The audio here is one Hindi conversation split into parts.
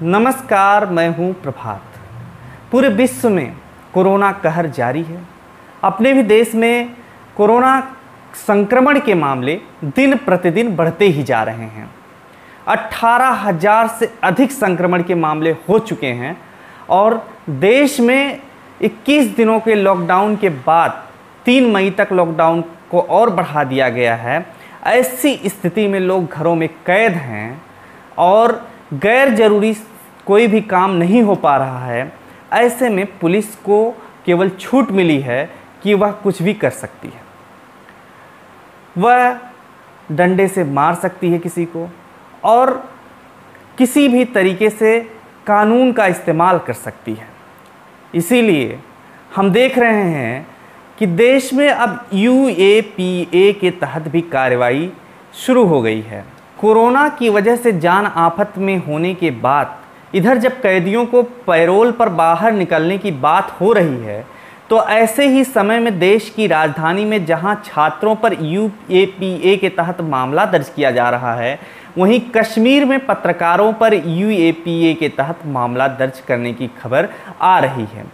नमस्कार, मैं हूं प्रभात। पूरे विश्व में कोरोना कहर जारी है। अपने भी देश में कोरोना संक्रमण के मामले दिन प्रतिदिन बढ़ते ही जा रहे हैं। 18,000 से अधिक संक्रमण के मामले हो चुके हैं और देश में 21 दिनों के लॉकडाउन के बाद 3 मई तक लॉकडाउन को और बढ़ा दिया गया है। ऐसी स्थिति में लोग घरों में कैद हैं और गैर जरूरी कोई भी काम नहीं हो पा रहा है। ऐसे में पुलिस को केवल छूट मिली है कि वह कुछ भी कर सकती है। वह डंडे से मार सकती है किसी को और किसी भी तरीके से कानून का इस्तेमाल कर सकती है। इसीलिए हम देख रहे हैं कि देश में अब UAPA के तहत भी कार्रवाई शुरू हो गई है। कोरोना की वजह से जान आफत में होने के बाद इधर जब कैदियों को पैरोल पर बाहर निकलने की बात हो रही है, तो ऐसे ही समय में देश की राजधानी में जहां छात्रों पर UAPA के तहत मामला दर्ज किया जा रहा है, वहीं कश्मीर में पत्रकारों पर UAPA के तहत मामला दर्ज करने की खबर आ रही है।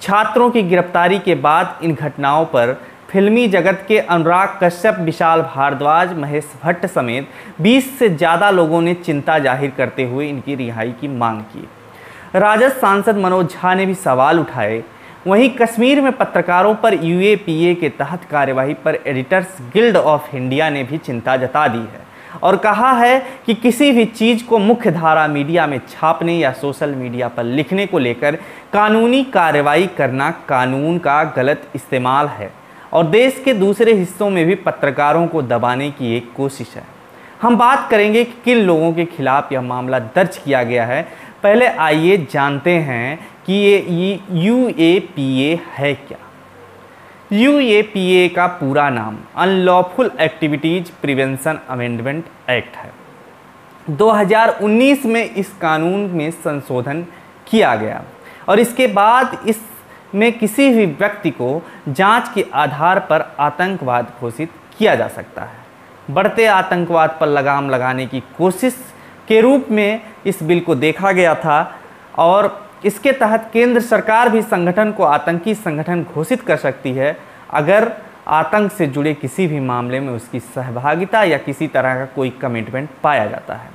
छात्रों की गिरफ्तारी के बाद इन घटनाओं पर फिल्मी जगत के अनुराग कश्यप, विशाल भारद्वाज, महेश भट्ट समेत 20 से ज़्यादा लोगों ने चिंता जाहिर करते हुए इनकी रिहाई की मांग की। राजद सांसद मनोज झा ने भी सवाल उठाए। वहीं कश्मीर में पत्रकारों पर UAPA के तहत कार्यवाही पर एडिटर्स गिल्ड ऑफ इंडिया ने भी चिंता जता दी है और कहा है कि किसी भी चीज़ को मुख्य धारा मीडिया में छापने या सोशल मीडिया पर लिखने को लेकर कानूनी कार्रवाई करना कानून का गलत इस्तेमाल है और देश के दूसरे हिस्सों में भी पत्रकारों को दबाने की एक कोशिश है। हम बात करेंगे कि किन लोगों के खिलाफ यह मामला दर्ज किया गया है। पहले आइए जानते हैं कि ये UAPA है क्या। UAPA का पूरा नाम unlawful activities prevention amendment act है। 2019 में इस कानून में संशोधन किया गया और इसके बाद इसमें किसी भी व्यक्ति को जांच के आधार पर आतंकवाद घोषित किया जा सकता है। बढ़ते आतंकवाद पर लगाम लगाने की कोशिश के रूप में इस बिल को देखा गया था और इसके तहत केंद्र सरकार भी संगठन को आतंकी संगठन घोषित कर सकती है अगर आतंक से जुड़े किसी भी मामले में उसकी सहभागिता या किसी तरह का कोई कमिटमेंट पाया जाता है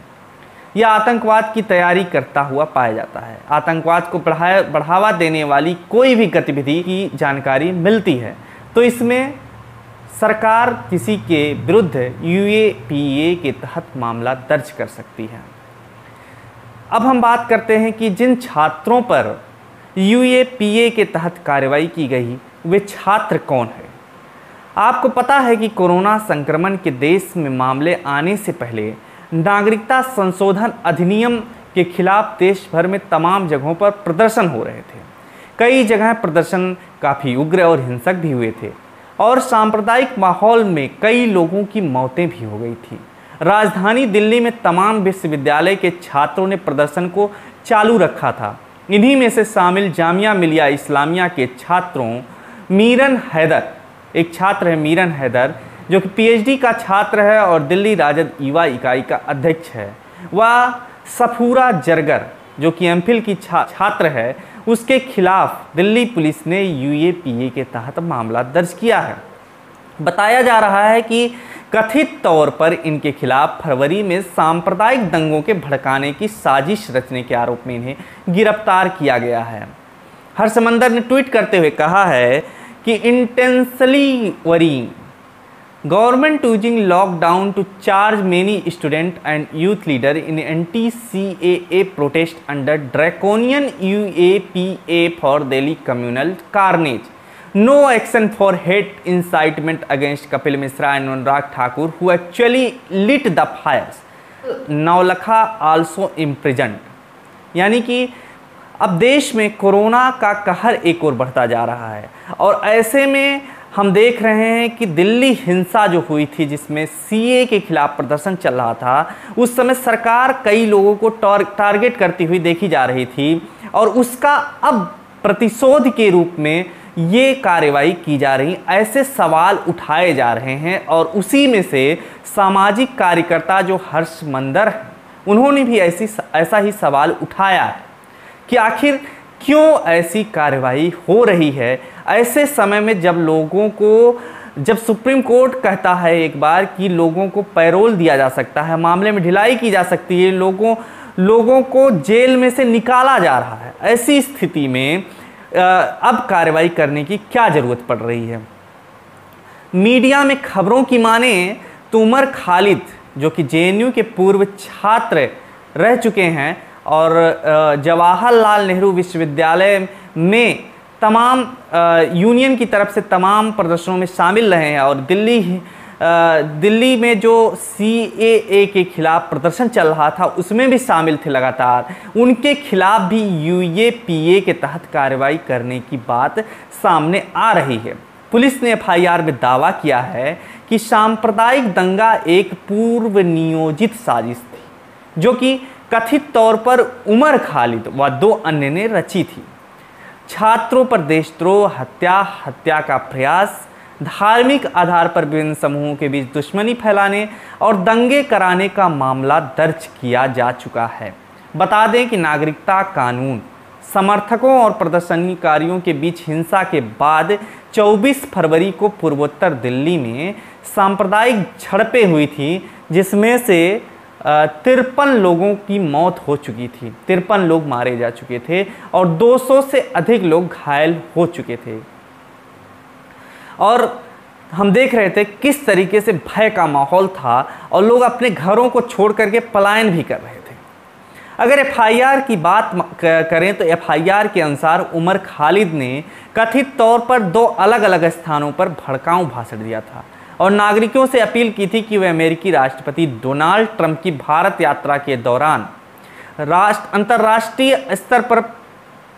या आतंकवाद की तैयारी करता हुआ पाया जाता है। आतंकवाद को बढ़ावा देने वाली कोई भी गतिविधि की जानकारी मिलती है तो इसमें सरकार किसी के विरुद्ध UAPA के तहत मामला दर्ज कर सकती है। अब हम बात करते हैं कि जिन छात्रों पर UAPA के तहत कार्रवाई की गई वे छात्र कौन है। आपको पता है कि कोरोना संक्रमण के देश में मामले आने से पहले नागरिकता संशोधन अधिनियम के खिलाफ देश भर में तमाम जगहों पर प्रदर्शन हो रहे थे। कई जगह प्रदर्शन काफ़ी उग्र और हिंसक भी हुए थे और सांप्रदायिक माहौल में कई लोगों की मौतें भी हो गई थी। राजधानी दिल्ली में तमाम विश्वविद्यालय के छात्रों ने प्रदर्शन को चालू रखा था। इन्हीं में से शामिल जामिया मिलिया इस्लामिया के छात्रों मीरन हैदर, एक छात्र है मीरन हैदर जो कि PhD का छात्र है और दिल्ली राजद युवा इकाई का अध्यक्ष है। वह सफूरा जरगर जो कि MPhil की छात्र है, उसके खिलाफ दिल्ली पुलिस ने UAPA के तहत मामला दर्ज किया है। बताया जा रहा है कि कथित तौर पर इनके खिलाफ फरवरी में सांप्रदायिक दंगों के भड़काने की साजिश रचने के आरोप में इन्हें गिरफ्तार किया गया है। हर्षमंदर ने ट्वीट करते हुए कहा है कि intensely varying government using lockdown to charge many student and youth leader in anti-CAA protest under draconian UAPA for Delhi communal carnage. No action for hate incitement against Kapil Mishra and Anurag Thakur who actually lit the fires. Naulakha also imprisoned। यानी कि अब देश में कोरोना का कहर एक और बढ़ता जा रहा है और ऐसे में हम देख रहे हैं कि दिल्ली हिंसा जो हुई थी जिसमें CAA के खिलाफ प्रदर्शन चल रहा था, उस समय सरकार कई लोगों को टारगेट करती हुई देखी जा रही थी और उसका अब प्रतिशोध के रूप में ये कार्रवाई की जा रही। ऐसे सवाल उठाए जा रहे हैं और उसी में से सामाजिक कार्यकर्ता जो हर्षमंदर हैं उन्होंने भी ऐसा ही सवाल उठाया कि आखिर क्यों ऐसी कार्रवाई हो रही है ऐसे समय में, जब सुप्रीम कोर्ट कहता है एक बार कि लोगों को पैरोल दिया जा सकता है, मामले में ढिलाई की जा सकती है, लोगों को जेल में से निकाला जा रहा है, ऐसी स्थिति में अब कार्रवाई करने की क्या ज़रूरत पड़ रही है। मीडिया में खबरों की माने तो उमर खालिद, जो कि जेएनयू के पूर्व छात्र रह चुके हैं और जवाहरलाल नेहरू विश्वविद्यालय में तमाम यूनियन की तरफ से तमाम प्रदर्शनों में शामिल रहे हैं, और दिल्ली में जो CAA के खिलाफ प्रदर्शन चल रहा था उसमें भी शामिल थे लगातार, उनके खिलाफ भी UAPA के तहत कार्रवाई करने की बात सामने आ रही है। पुलिस ने FIR में दावा किया है कि सांप्रदायिक दंगा एक पूर्व नियोजित साजिश थी, जो कि कथित तौर पर उमर खालिद व 2 अन्य ने रची थी। छात्रों पर देशद्रोह, हत्या का प्रयास, धार्मिक आधार पर विभिन्न समूहों के बीच दुश्मनी फैलाने और दंगे कराने का मामला दर्ज किया जा चुका है। बता दें कि नागरिकता कानून समर्थकों और प्रदर्शनकारियों के बीच हिंसा के बाद 24 फरवरी को पूर्वोत्तर दिल्ली में सांप्रदायिक झड़पें हुई थी, जिसमें से 53 लोगों की मौत हो चुकी थी, 53 लोग मारे जा चुके थे और 200 से अधिक लोग घायल हो चुके थे। और हम देख रहे थे किस तरीके से भय का माहौल था और लोग अपने घरों को छोड़ करके पलायन भी कर रहे थे। अगर FIR की बात करें तो FIR के अनुसार उमर खालिद ने कथित तौर पर 2 अलग अलग स्थानों पर भड़काऊ भाषण दिया था और नागरिकों से अपील की थी कि वे अमेरिकी राष्ट्रपति डोनाल्ड ट्रंप की भारत यात्रा के दौरान अंतर्राष्ट्रीय स्तर पर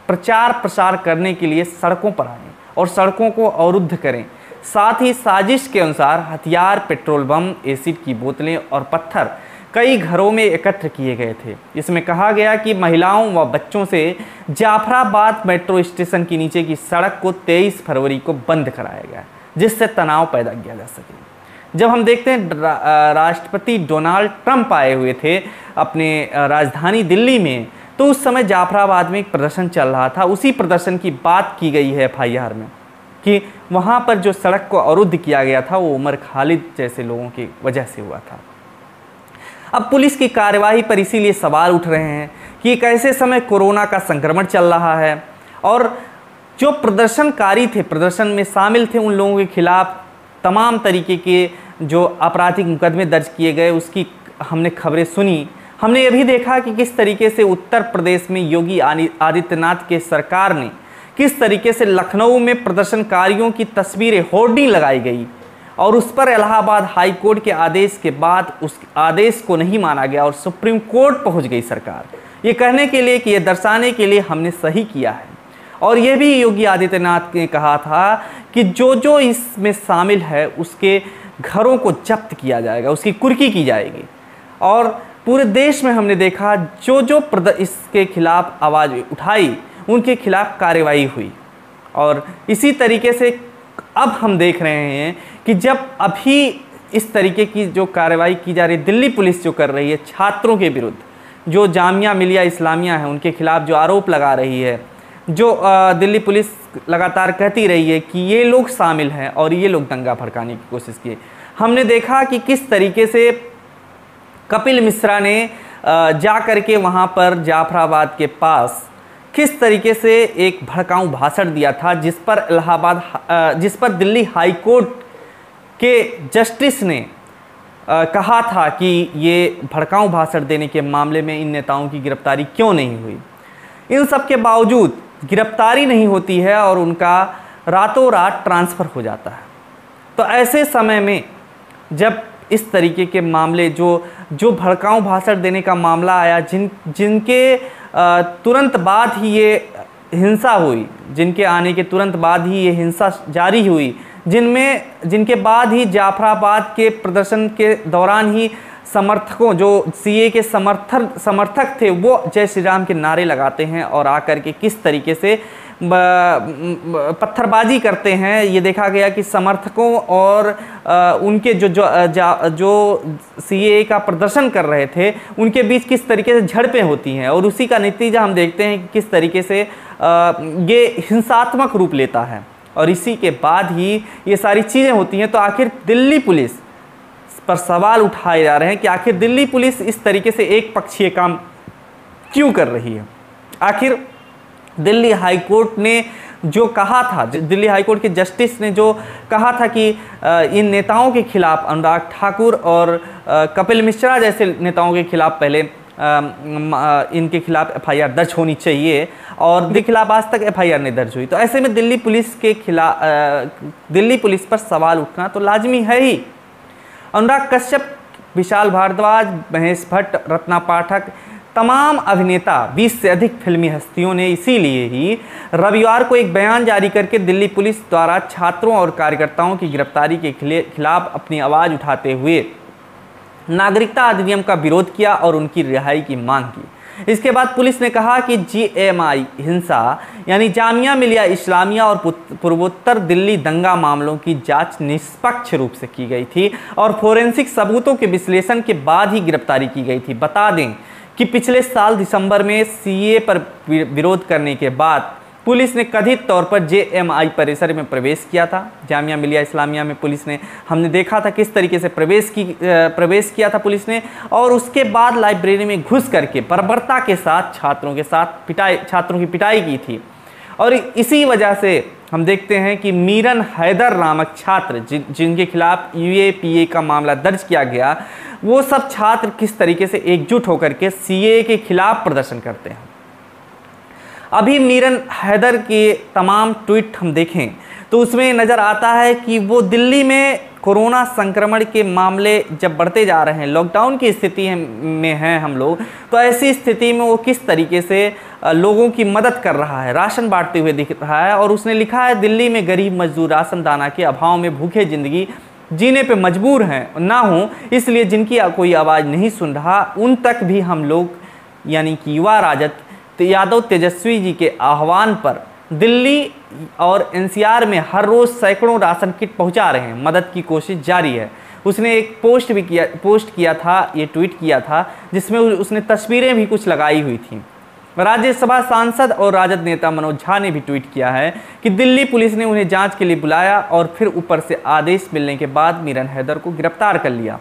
प्रचार प्रसार करने के लिए सड़कों पर आएं और सड़कों को अवरुद्ध करें। साथ ही साजिश के अनुसार हथियार, पेट्रोल बम, एसिड की बोतलें और पत्थर कई घरों में एकत्र किए गए थे। इसमें कहा गया कि महिलाओं व बच्चों से जाफराबाद मेट्रो स्टेशन के नीचे की सड़क को 23 फरवरी को बंद कराया गया, जिससे तनाव पैदा किया जा सके। जब हम देखते हैं राष्ट्रपति डोनाल्ड ट्रंप आए हुए थे अपने राजधानी दिल्ली में, तो उस समय जाफराबाद में एक प्रदर्शन चल रहा था। उसी प्रदर्शन की बात की गई है FIR में कि वहाँ पर जो सड़क को अवरुद्ध किया गया था वो उमर खालिद जैसे लोगों की वजह से हुआ था। अब पुलिस की कार्यवाही पर इसीलिए सवाल उठ रहे हैं कि एक ऐसे समय कोरोना का संक्रमण चल रहा है और जो प्रदर्शनकारी थे, प्रदर्शन में शामिल थे, उन लोगों के खिलाफ तमाम तरीके के जो आपराधिक मुकदमे दर्ज किए गए, उसकी हमने खबरें सुनी। हमने ये भी देखा कि किस तरीके से उत्तर प्रदेश में योगी आदित्यनाथ के सरकार ने किस तरीके से लखनऊ में प्रदर्शनकारियों की तस्वीरें, होर्डिंग लगाई गई और उस पर इलाहाबाद हाई कोर्ट के आदेश के बाद उस आदेश को नहीं माना गया और सुप्रीम कोर्ट पहुंच गई सरकार, ये कहने के लिए कि ये दर्शाने के लिए हमने सही किया है। और ये भी योगी आदित्यनाथ ने कहा था कि जो जो इसमें शामिल है उसके घरों को जब्त किया जाएगा, उसकी कुर्की की जाएगी। और पूरे देश में हमने देखा जो जो इसके खिलाफ आवाज़ उठाई उनके खिलाफ कार्रवाई हुई। और इसी तरीके से अब हम देख रहे हैं कि जब अभी इस तरीके की जो कार्रवाई की जा रही है, दिल्ली पुलिस जो कर रही है छात्रों के विरुद्ध, जो जामिया मिलिया इस्लामिया है उनके खिलाफ जो आरोप लगा रही है, जो दिल्ली पुलिस लगातार कहती रही है कि ये लोग शामिल हैं और ये लोग दंगा भड़काने की कोशिश की। हमने देखा कि किस तरीके से कपिल मिश्रा ने जा कर के वहाँ पर जाफराबाद के पास किस तरीके से एक भड़काऊ भाषण दिया था, जिस पर दिल्ली हाई कोर्ट के जस्टिस ने कहा था कि ये भड़काऊ भाषण देने के मामले में इन नेताओं की गिरफ्तारी क्यों नहीं हुई। इन सब के बावजूद गिरफ्तारी नहीं होती है और उनका रातों रात ट्रांसफ़र हो जाता है। तो ऐसे समय में जब इस तरीके के मामले जो भड़काऊ भाषण देने का मामला आया, जिनके तुरंत बाद ही ये हिंसा हुई, जिनके आने के तुरंत बाद ही ये हिंसा जारी हुई, जिनके बाद ही जाफराबाद के प्रदर्शन के दौरान ही समर्थकों, जो CAA के समर्थक थे, वो जय श्री राम के नारे लगाते हैं और आकर के किस तरीके से पत्थरबाजी करते हैं। ये देखा गया कि समर्थकों और उनके जो सीएए का प्रदर्शन कर रहे थे उनके बीच किस तरीके से झड़पें होती हैं, और उसी का नतीजा हम देखते हैं कि किस तरीके से ये हिंसात्मक रूप लेता है, और इसी के बाद ही ये सारी चीज़ें होती हैं। तो आखिर दिल्ली पुलिस पर सवाल उठाए जा रहे हैं कि आखिर दिल्ली पुलिस इस तरीके से एक पक्षीय काम क्यों कर रही है। आखिर दिल्ली हाई कोर्ट ने जो कहा था, दिल्ली हाई कोर्ट के जस्टिस ने जो कहा था कि इन नेताओं के खिलाफ, अनुराग ठाकुर और कपिल मिश्रा जैसे नेताओं के खिलाफ पहले इनके खिलाफ एफआईआर दर्ज होनी चाहिए, और इनके खिलाफ आज तक एफआईआर नहीं दर्ज हुई। तो ऐसे में दिल्ली पुलिस पर सवाल उठना तो लाजमी है ही। अनुराग कश्यप, विशाल भारद्वाज, महेश भट्ट, रत्ना पाठक, तमाम अभिनेता, 20 से अधिक फिल्मी हस्तियों ने इसीलिए ही रविवार को एक बयान जारी करके दिल्ली पुलिस द्वारा छात्रों और कार्यकर्ताओं की गिरफ्तारी के खिलाफ अपनी आवाज़ उठाते हुए नागरिकता अधिनियम का विरोध किया और उनकी रिहाई की मांग की। इसके बाद पुलिस ने कहा कि जीएमआई हिंसा यानी जामिया मिलिया इस्लामिया और पूर्वोत्तर दिल्ली दंगा मामलों की जांच निष्पक्ष रूप से की गई थी और फोरेंसिक सबूतों के विश्लेषण के बाद ही गिरफ्तारी की गई थी। बता दें कि पिछले साल दिसंबर में सीए पर विरोध करने के बाद पुलिस ने कथित तौर पर जेएमआई परिसर में प्रवेश किया था। जामिया मिलिया इस्लामिया में पुलिस ने, हमने देखा था किस तरीके से प्रवेश किया था पुलिस ने, और उसके बाद लाइब्रेरी में घुस करके बर्बरता के साथ छात्रों की पिटाई की थी। और इसी वजह से हम देखते हैं कि मीरन हैदर नामक छात्र जिनके खिलाफ यूएपीए का मामला दर्ज किया गया, वो सब छात्र किस तरीके से एकजुट होकर के सीए के खिलाफ प्रदर्शन करते हैं। अभी मीरन हैदर के तमाम ट्वीट हम देखें तो उसमें नज़र आता है कि वो दिल्ली में कोरोना संक्रमण के मामले जब बढ़ते जा रहे हैं, लॉकडाउन की स्थिति में हैं हम लोग, तो ऐसी स्थिति में वो किस तरीके से लोगों की मदद कर रहा है, राशन बांटते हुए दिख रहा है। और उसने लिखा है, दिल्ली में गरीब मजदूर राशन दाना के अभाव में भूखे ज़िंदगी जीने पे मजबूर हैं ना हो, इसलिए जिनकी कोई आवाज़ नहीं सुन रहा उन तक भी हम लोग यानी कि युवा राजद यादव तेजस्वी जी के आह्वान पर दिल्ली और एनसीआर में हर रोज़ सैकड़ों राशन किट पहुंचा रहे हैं। मदद की कोशिश जारी है। उसने एक पोस्ट किया था, ये ट्वीट किया था, जिसमें उसने तस्वीरें भी कुछ लगाई हुई थी। राज्यसभा सांसद और राजद नेता मनोज झा ने भी ट्वीट किया है कि दिल्ली पुलिस ने उन्हें जांच के लिए बुलाया और फिर ऊपर से आदेश मिलने के बाद मीरन हैदर को गिरफ्तार कर लिया,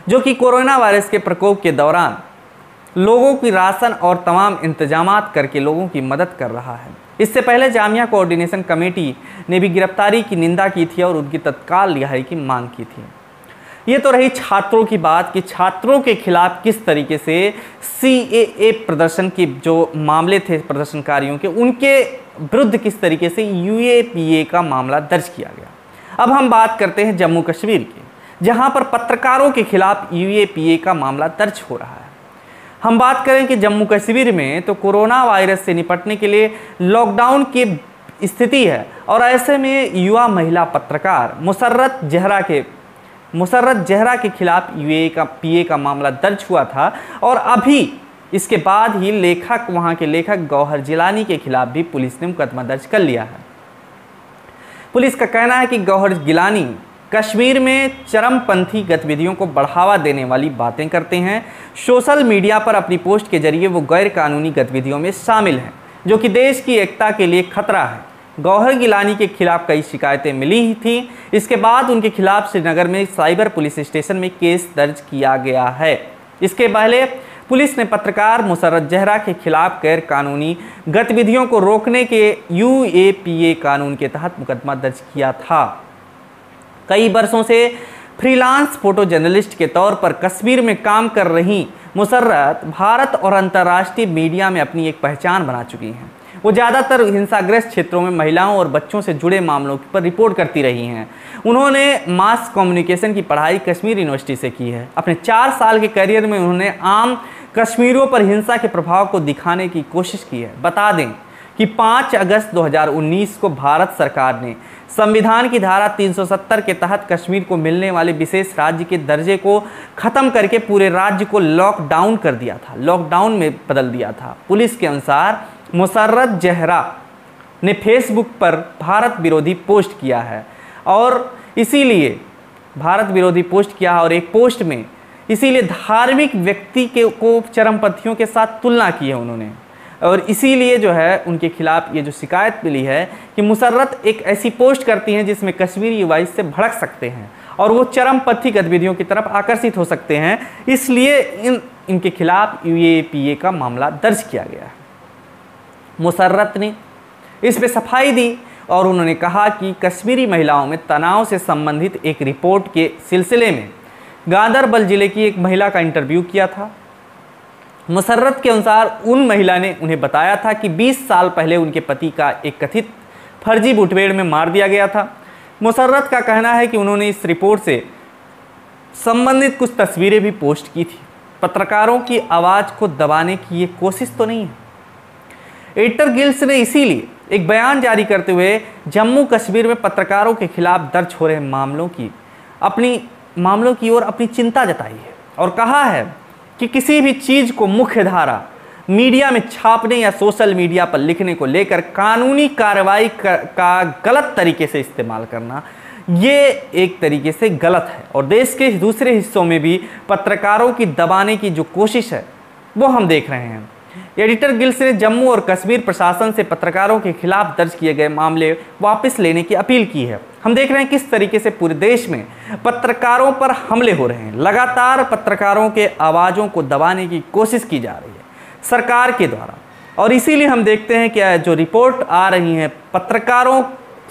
जो कि कोरोना वायरस के प्रकोप के दौरान लोगों की राशन और तमाम इंतजामात करके लोगों की मदद कर रहा है। इससे पहले जामिया कोऑर्डिनेशन कमेटी ने भी गिरफ्तारी की निंदा की थी और उनकी तत्काल रिहाई की मांग की थी। ये तो रही छात्रों की बात कि छात्रों के खिलाफ किस तरीके से सीएए प्रदर्शन के जो मामले थे प्रदर्शनकारियों के, उनके विरुद्ध किस तरीके से यूएपीए का मामला दर्ज किया गया। अब हम बात करते हैं जम्मू कश्मीर की, जहां पर पत्रकारों के खिलाफ यूएपीए का मामला दर्ज हो रहा है। हम बात करें कि जम्मू कश्मीर में तो कोरोना वायरस से निपटने के लिए लॉकडाउन की स्थिति है, और ऐसे में युवा महिला पत्रकार मुसर्रत जहरा के खिलाफ यूएपीए का मामला दर्ज हुआ था, और अभी इसके बाद ही वहाँ के लेखक गौहर जिलानी के खिलाफ भी पुलिस ने मुकदमा दर्ज कर लिया है। पुलिस का कहना है कि गौहर जिलानी कश्मीर में चरमपंथी गतिविधियों को बढ़ावा देने वाली बातें करते हैं। सोशल मीडिया पर अपनी पोस्ट के जरिए वो गैर कानूनी गतिविधियों में शामिल हैं, जो कि देश की एकता के लिए खतरा है। गौहर गिलानी के खिलाफ कई शिकायतें मिली ही थी। इसके बाद उनके खिलाफ श्रीनगर में साइबर पुलिस स्टेशन में केस दर्ज किया गया है। इसके पहले पुलिस ने पत्रकार मुसर्रत जहरा के खिलाफ गैर कानूनी गतिविधियों को रोकने के यूएपीए कानून के तहत मुकदमा दर्ज किया था। कई वर्षों से फ्रीलांस फोटो जर्नलिस्ट के तौर पर कश्मीर में काम कर रही मुसर्रत भारत और अंतर्राष्ट्रीय मीडिया में अपनी एक पहचान बना चुकी हैं। वो ज़्यादातर हिंसाग्रस्त क्षेत्रों में महिलाओं और बच्चों से जुड़े मामलों पर रिपोर्ट करती रही हैं। उन्होंने मास कम्युनिकेशन की पढ़ाई कश्मीर यूनिवर्सिटी से की है। अपने 4 साल के करियर में उन्होंने आम कश्मीरियों पर हिंसा के प्रभाव को दिखाने की कोशिश की है। बता दें कि 5 अगस्त 2019 को भारत सरकार ने संविधान की धारा 370 के तहत कश्मीर को मिलने वाले विशेष राज्य के दर्जे को खत्म करके पूरे राज्य को लॉकडाउन कर दिया था, लॉकडाउन में बदल दिया था। पुलिस के अनुसार मुसर्रत जहरा ने फेसबुक पर भारत विरोधी पोस्ट किया है और इसीलिए भारत विरोधी पोस्ट किया है और एक पोस्ट में इसीलिए धार्मिक व्यक्ति को चरमपंथियों के साथ तुलना की है उन्होंने, और इसीलिए जो है उनके खिलाफ ये जो शिकायत मिली है कि मुसर्रत एक ऐसी पोस्ट करती हैं जिसमें कश्मीरी युवा इससे भड़क सकते हैं और वो चरमपंथी गतिविधियों की तरफ आकर्षित हो सकते हैं, इसलिए इनके खिलाफ UAPA का मामला दर्ज किया गया है। मुसर्रत ने इस पे सफाई दी और उन्होंने कहा कि कश्मीरी महिलाओं में तनाव से संबंधित एक रिपोर्ट के सिलसिले में गांदरबल जिले की एक महिला का इंटरव्यू किया था। मुसर्रत के अनुसार उन महिला ने उन्हें बताया था कि 20 साल पहले उनके पति का एक कथित फर्जी मुठभेड़ में मार दिया गया था। मुसर्रत का कहना है कि उन्होंने इस रिपोर्ट से संबंधित कुछ तस्वीरें भी पोस्ट की थी। पत्रकारों की आवाज़ को दबाने की ये कोशिश तो नहीं है। एडिटर गिल्ड्स ने इसीलिए एक बयान जारी करते हुए जम्मू कश्मीर में पत्रकारों के खिलाफ दर्ज हो रहे मामलों की ओर अपनी चिंता जताई है और कहा है कि किसी भी चीज़ को मुख्य धारा मीडिया में छापने या सोशल मीडिया पर लिखने को लेकर कानूनी कार्रवाई का गलत तरीके से इस्तेमाल करना ये एक तरीके से गलत है और देश के दूसरे हिस्सों में भी पत्रकारों की दबाने की जो कोशिश है वो हम देख रहे हैं। एडिटर गिल्ड्स ने जम्मू और कश्मीर प्रशासन से पत्रकारों के खिलाफ दर्ज किए गए मामले वापस लेने की अपील की है। हम देख रहे हैं किस तरीके से पूरे देश में पत्रकारों पर हमले हो रहे हैं, लगातार पत्रकारों के आवाज़ों को दबाने की कोशिश की जा रही है सरकार के द्वारा, और इसीलिए हम देखते हैं कि जो रिपोर्ट आ रही हैं पत्रकारों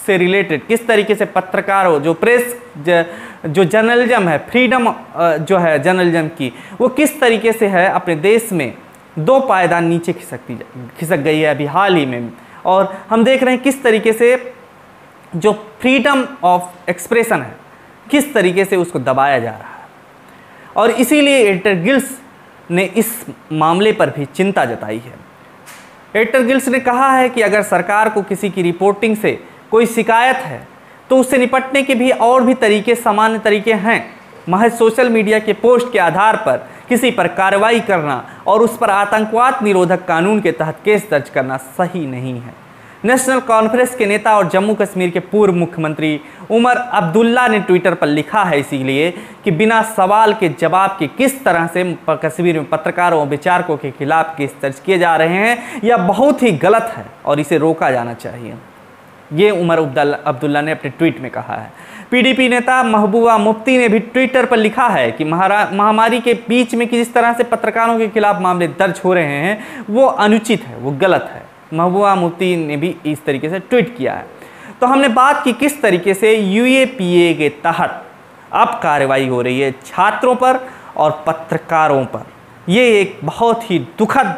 से रिलेटेड, किस तरीके से पत्रकारों जो प्रेस जो जर्नलिज्म है, फ्रीडम जो है जर्नलिज्म की, वो किस तरीके से है अपने देश में दो पायदान नीचे खिसक गई है अभी हाल ही में। और हम देख रहे हैं किस तरीके से जो फ्रीडम ऑफ एक्सप्रेशन है किस तरीके से उसको दबाया जा रहा है, और इसीलिए एडिटर गिल्ड्स ने इस मामले पर भी चिंता जताई है। एडिटर गिल्ड्स ने कहा है कि अगर सरकार को किसी की रिपोर्टिंग से कोई शिकायत है तो उससे निपटने के भी और भी तरीके, सामान्य तरीके हैं। महज सोशल मीडिया के पोस्ट के आधार पर किसी पर कार्रवाई करना और उस पर आतंकवाद निरोधक कानून के तहत केस दर्ज करना सही नहीं है। नेशनल कॉन्फ्रेंस के नेता और जम्मू कश्मीर के पूर्व मुख्यमंत्री उमर अब्दुल्ला ने ट्विटर पर लिखा है इसीलिए कि बिना सवाल के जवाब के किस तरह से कश्मीर में पत्रकारों और विचारकों के खिलाफ केस दर्ज किए जा रहे हैं यह बहुत ही गलत है और इसे रोका जाना चाहिए। ये उमर अब्दुल्ला ने अपने ट्वीट में कहा है। PDP नेता महबूबा मुफ्ती ने भी ट्विटर पर लिखा है कि महामारी के बीच में किस तरह से पत्रकारों के खिलाफ मामले दर्ज हो रहे हैं वो अनुचित है, वो गलत है। महबूबा मुफ्ती ने भी इस तरीके से ट्वीट किया है। तो हमने बात की किस तरीके से UAPA के तहत अब कार्रवाई हो रही है छात्रों पर और पत्रकारों पर। ये एक बहुत ही दुखद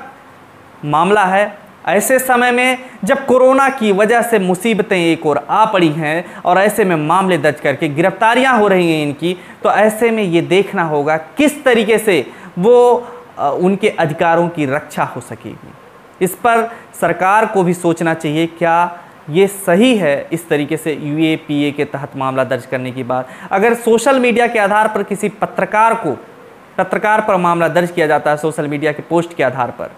मामला है ऐसे समय में जब कोरोना की वजह से मुसीबतें एक और आ पड़ी हैं और ऐसे में मामले दर्ज करके गिरफ्तारियां हो रही हैं इनकी, तो ऐसे में ये देखना होगा किस तरीके से वो उनके अधिकारों की रक्षा हो सकेगी। इस पर सरकार को भी सोचना चाहिए क्या ये सही है इस तरीके से UAPA के तहत मामला दर्ज करने की बात। अगर सोशल मीडिया के आधार पर किसी पत्रकार पर मामला दर्ज किया जाता है सोशल मीडिया के पोस्ट के आधार पर,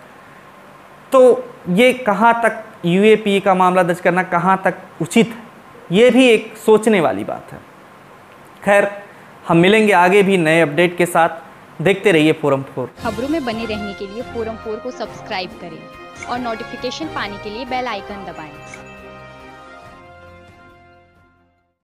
तो ये कहाँ तक UAPA का मामला दर्ज करना कहाँ तक उचित है, ये भी एक सोचने वाली बात है। खैर, हम मिलेंगे आगे भी नए अपडेट के साथ। देखते रहिए फोरम 4। खबरों में बने रहने के लिए फोरम 4 को सब्सक्राइब करें और नोटिफिकेशन पाने के लिए बेल आइकन दबाएं।